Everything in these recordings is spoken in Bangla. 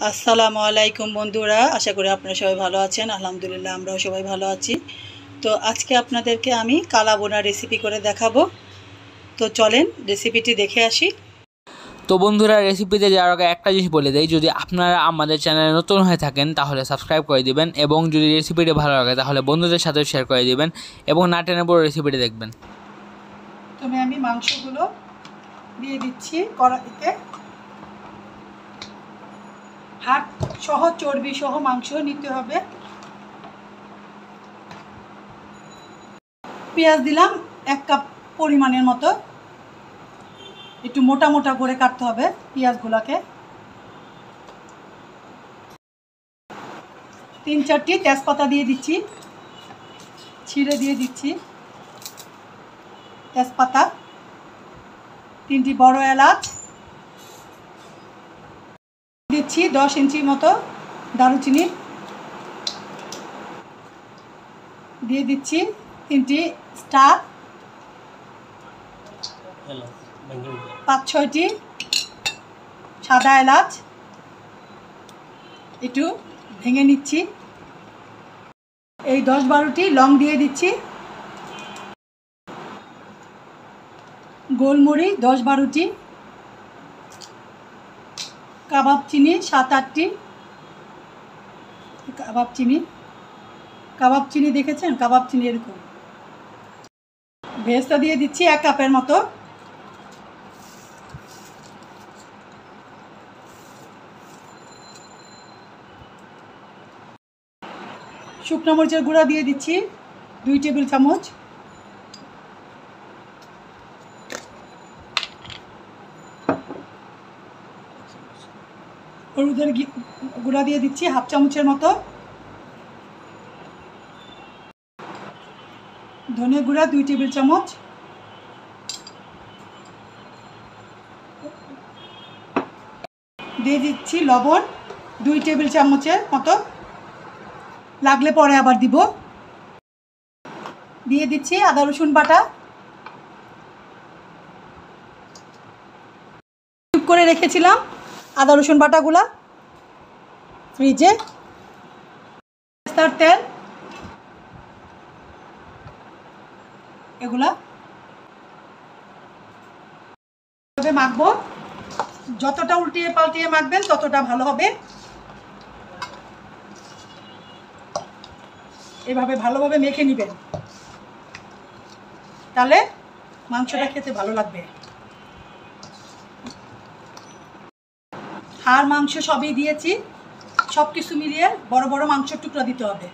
আসসালামু আলাইকুম বন্ধুরা, আশা করি আপনারা সবাই ভালো আছেন। আলহামদুলিল্লাহ আমরাও সবাই ভালো আছি। তো আজকে আপনাদেরকে আমি কালা বোনা রেসিপি করে দেখাবো। তো চলেন রেসিপিটি দেখে আসি। তো বন্ধুরা, রেসিপিতে যাওয়ার আগে একটা জিনিস বলে দেই, যদি আপনারা আমাদের চ্যানেলে নতুন হয়ে থাকেন তাহলে সাবস্ক্রাইব করে দিবেন, এবং যদি রেসিপিটি ভালো লাগে তাহলে বন্ধুদের সাথে শেয়ার করে দিবেন এবং না টেনে পুরো রেসিপিটি দেখবেন। তবে আমি মাংসগুলো দিয়ে দিচ্ছি কড়াইতে। হাড় সহ চর্বি সহ মাংস নিতে হবে। পেঁয়াজ দিলাম 1 কাপ পরিমাণের মতো, একটু মোটা মোটা করে কাটতে হবে পেঁয়াজগুলোকে। 3-4টি তেজপাতা দিয়ে দিচ্ছি, ছিঁড়ে দিয়ে দিচ্ছি তেজপাতা। 3টি বড় এলাচ দিচ্ছি, 10 ইঞ্চির মতো দারুচিনি দিয়ে দিচ্ছি, 3টি স্টার, 5-6টি সাদা এলাচ একটু ভেঙে নিচ্ছি। এই 10-12টি লং দিয়ে দিচ্ছি, গোলমরিচ 10-12টি, কাবাব চিনি 7-8টি। কাবাব চিনি দেখেছেন? কাবাব চিনি এরকম। ভেজটা দিয়ে দিচ্ছি 1 কাপের মতো। শুকনো মরিচের গুঁড়া দিয়ে দিচ্ছি 2 টেবিল চামচ। হলুদের গুঁড়া দিয়ে দিচ্ছি 1/2 চামচের মতো। ধনে গুঁড়া 2 টেবিল চামচ। দিয়ে দিচ্ছি লবণ 2 টেবিল চামচের মতো, লাগলে পরে আবার দিব। দিয়ে দিচ্ছি আদা রসুন বাটা, চুপ করে রেখেছিলাম আদা রসুন বাটাগুলা ফ্রিজে। তেল এগুলা মাখবো। যতটা উল্টিয়ে পাল্টিয়ে মাখবেন ততটা ভালো হবে। এভাবে ভালোভাবে মেখে নেবেন, তাহলে মাংসটা খেতে ভালো লাগবে। হাড় মাংস সবই দিয়েছি, সব কিছু মিলিয়ে বড় বড় মাংসের টুকরা দিতে হবে।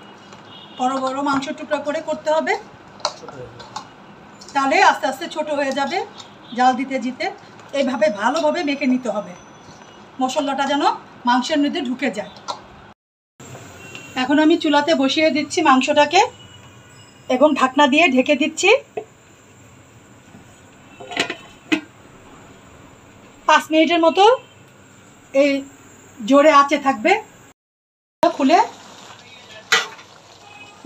বড় বড় মাংসের টুকরা করে করতে হবে, তাহলে আস্তে আস্তে ছোট হয়ে যাবে জাল দিতে দিতে। এইভাবে ভালোভাবে মেখে নিতে হবে, মশলাটা যেন মাংসের মধ্যে ঢুকে যায়। এখন আমি চুলাতে বসিয়ে দিচ্ছি মাংসটাকে এবং ঢাকনা দিয়ে ঢেকে দিচ্ছি। 5 মিনিটের মতো এই জোরে আঁচে থাকবে। খুলে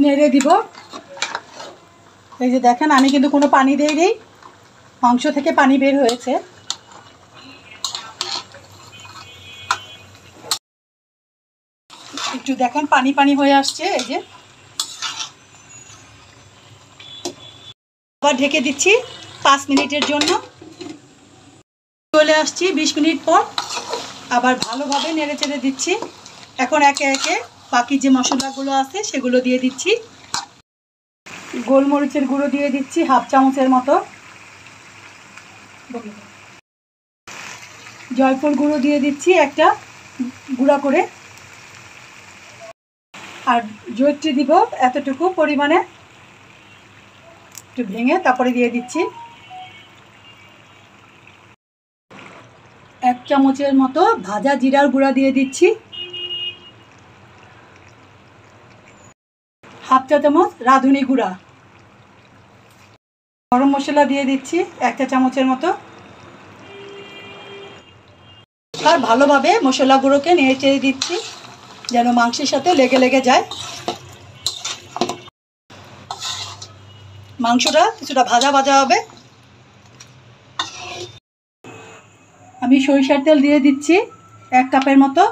নেড়ে দিব। এই যে দেখেন, আমি কিন্তু কোনো পানি দেই, মাংস থেকে পানি বের হয়েছে। একটু দেখেন পানি পানি হয়ে আসছে। এই যে আবার ঢেকে দিচ্ছি 5 মিনিটের জন্য। চলে আসছি 20 মিনিট পর, আবার ভালোভাবে নেড়ে চেড়ে দিচ্ছি। এখন একে একে বাকি যে মশলাগুলো আছে সেগুলো দিয়ে দিচ্ছি। গোলমরিচের গুঁড়ো দিয়ে দিচ্ছি 1/2 চামচের মতো। জয়ফল গুঁড়ো দিয়ে দিচ্ছি একটা গুঁড়া করে, আর জয়িত্রী দিব এতটুকু পরিমাণে, একটু ভেঙে তারপরে দিয়ে দিচ্ছি। 1 চামচের মতো ভাজা জিরার গুঁড়া দিয়ে দিচ্ছি। 1/2 চা চামচ রাঁধুনি গুঁড়া। গরম মশলা দিয়ে দিচ্ছি 1 চা চামচের মতো। আর ভালোভাবে মশলা গুঁড়োকে নেড়ে চেড়ে দিচ্ছি যেন মাংসের সাথে লেগে লেগে যায়। মাংসটা কিছুটা ভাজা ভাজা হবে। আমি সরিষার তেল দিয়ে দিচ্ছি 1 কাপের মতো।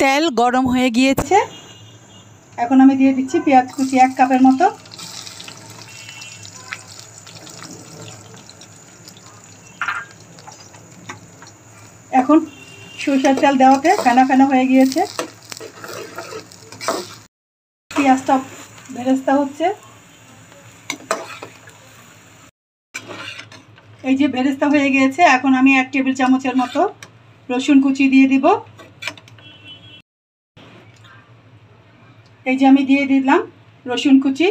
তেল গরম হয়ে গিয়েছে, এখন আমি দিয়ে দিচ্ছি পেঁয়াজ কুচি 1 কাপের মতো। এখন সরষের তেল দেওয়াতে ফেনা ফেনা হয়ে গিয়েছে, পেঁয়াজটা বেরেস্তা হচ্ছে। এই যে বেরেস্তা হয়ে গিয়েছে, এখন আমি 1 টেবিল চামচের মতো রসুন কুচি দিয়ে দিব। এই যে আমি দিয়ে দিলাম রসুন কুচি।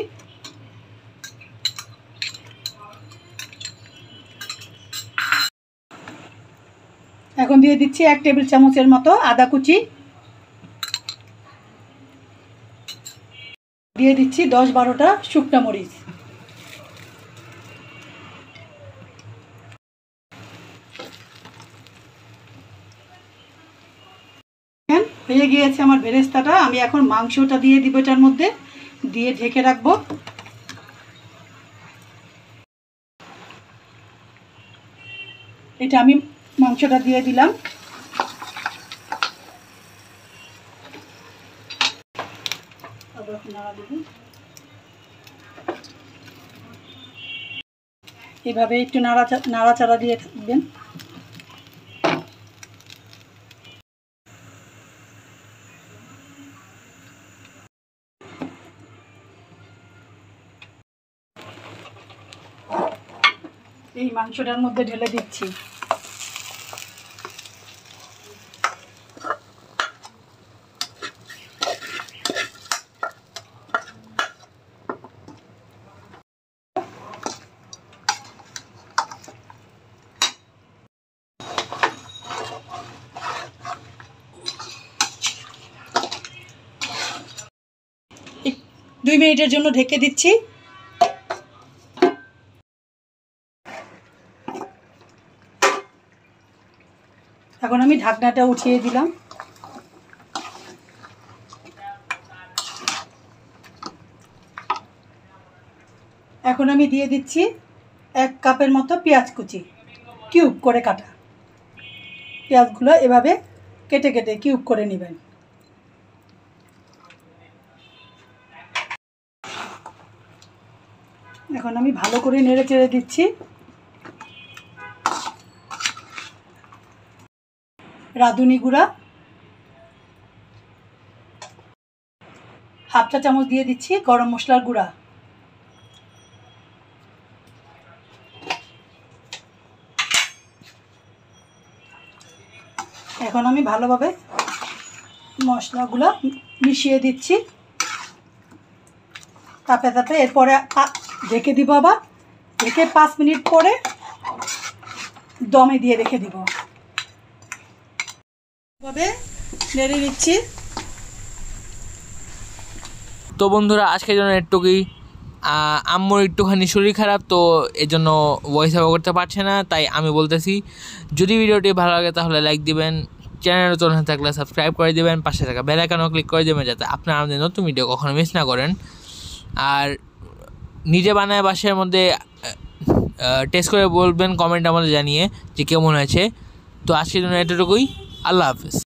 এখন দিয়ে দিচ্ছি 1 টেবিল চামচের মতো আদা কুচি, দিয়ে দিচ্ছি 10-12টা শুকনো মরিচ। হয়ে গিয়েছে আমার বেরেস্তাটা, আমি এখন মাংসটা দিয়ে দিব, এটার মধ্যে দিয়ে ঢেকে রাখবো। এটা আমি মাংসটা দিয়ে দিলাম। এভাবে একটু নাড়াচাড়া দিয়ে থাকবেন। এই মাংসটার মধ্যে ঢেলে দিচ্ছি। এক 2 মিনিটের জন্য ঢেকে দিচ্ছি। এখন আমি ঢাকনাটা উঠিয়ে দিলাম। এখন আমি দিয়ে দিচ্ছি 1 কাপের মতো পেঁয়াজ কুচি, কিউব করে কাটা। পেঁয়াজগুলো এভাবে কেটে কেটে কিউব করে নেবেন। এখন আমি ভালো করে নেড়ে চেড়ে দিচ্ছি। রাঁধুনি গুঁড়া 1/2 চা চামচ দিয়ে দিচ্ছি, গরম মশলার গুঁড়া। এখন আমি ভালোভাবে মশলাগুলো মিশিয়ে দিচ্ছি তাপে তাপে। এরপরে ঢেকে দিব, আবার ঢেকে 5 মিনিট পরে দমে দিয়ে রেখে দিব। ভাবে নেড়ে নিচ্ছি। তো বন্ধুরা আজকের জন্য একটুকুই, আম্মুর একটুখানি শরীর খারাপ, তো এই জন্য ভয়েস ওভার করতে পারছে না, তাই আমি বলতেছি। যদি ভিডিওটি ভালো লাগে তাহলে লাইক দিবেন, চ্যানেল নতুন হয়ে থাকলে সাবস্ক্রাইব করে দেবেন, পাশে থাকা বেল আইকনও ক্লিক করে দেবেন যাতে আপনারা আমাদের নতুন ভিডিও কখনো মিস না করেন। আর নিজে বানায় বাসার মধ্যে টেস্ট করে বলবেন কমেন্ট আমাদের জানিয়ে যে কেমন হয়েছে। তো আজকের জন্য এতটুকুই, আল্লাহ হাফেজ।